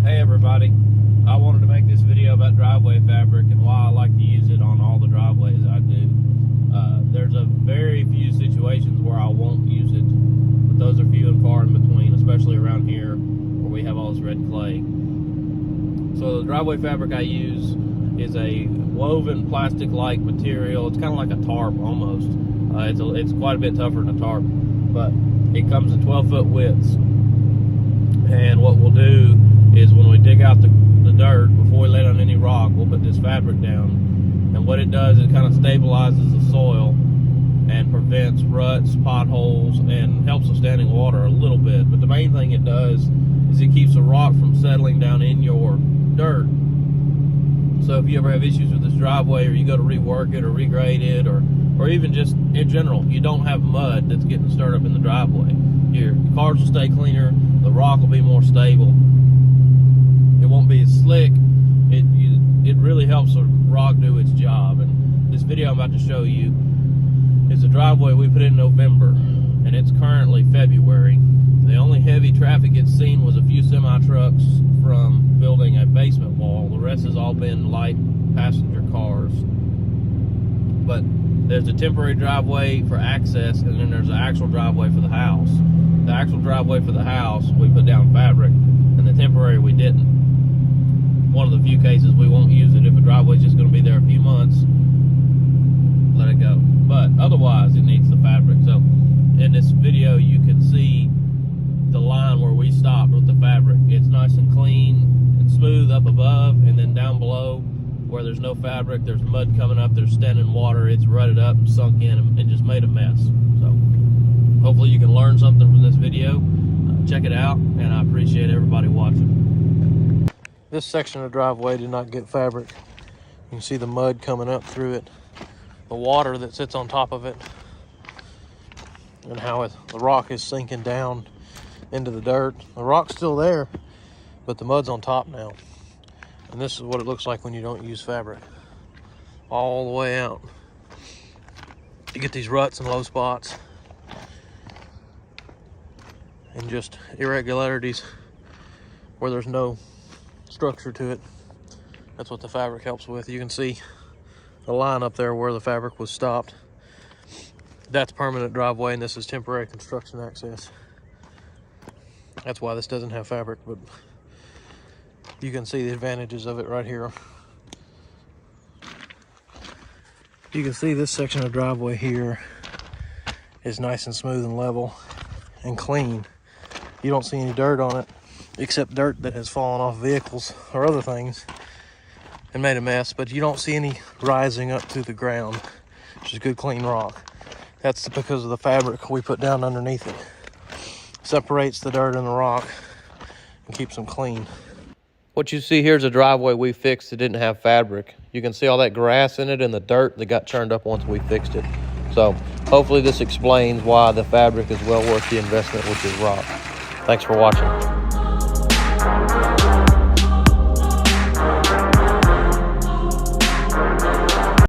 Hey everybody, I wanted to make this video about driveway fabric and why I like to use it on all the driveways I do. There's a very few situations where I won't use it, but those are few and far in between, especially around here where we have all this red clay. So the driveway fabric I use is a woven plastic-like material. It's kind of like a tarp almost. It's quite a bit tougher than a tarp, but it comes in 12-foot widths. And what we'll do is when we dig out the dirt, before we lay down any rock, we'll put this fabric down. And what it does, it kind of stabilizes the soil and prevents ruts, potholes, and helps with standing water a little bit. But the main thing it does is it keeps the rock from settling down in your dirt. So if you ever have issues with this driveway, or you go to rework it or regrade it, or even just in general, you don't have mud that's getting stirred up in the driveway. Your cars will stay cleaner, the rock will be more stable, it won't be as slick. It really helps the rock do its job. And this video I'm about to show you is a driveway we put in November, and it's currently February. The only heavy traffic it's seen was a few semi-trucks from building a basement wall. The rest has all been light passenger cars. But there's a temporary driveway for access, and then there's an actual driveway for the house. The actual driveway for the house, we put down fabric, and the temporary we didn't. One of the few cases we won't use it. If a driveway's just going to be there a few months, let it go. But otherwise, it needs the fabric. So in this video, you can see the line where we stopped with the fabric. It's nice and clean and smooth up above, and then down below where there's no fabric, there's mud coming up, there's standing water, it's rutted up and sunk in and just made a mess. So hopefully you can learn something from this video. Check it out, and I appreciate everybody watching. This section of driveway did not get fabric. You can see the mud coming up through it, the water that sits on top of it, and how the rock is sinking down into the dirt. The rock's still there, but the mud's on top now. And this is what it looks like when you don't use fabric. All the way out. You get these ruts and low spots, and just irregularities where there's no structure to it. That's what the fabric helps with. You can see the line up there where the fabric was stopped. That's permanent driveway, and this is temporary construction access. That's why this doesn't have fabric, but you can see the advantages of it right here. You can see this section of driveway here is nice and smooth and level and clean. You don't see any dirt on it, except dirt that has fallen off vehicles or other things and made a mess, but you don't see any rising up through the ground, which is good clean rock. That's because of the fabric we put down underneath it. Separates the dirt and the rock and keeps them clean. What you see here is a driveway we fixed that didn't have fabric. You can see all that grass in it and the dirt that got churned up once we fixed it. So hopefully this explains why the fabric is well worth the investment, which is rock. Thanks for watching.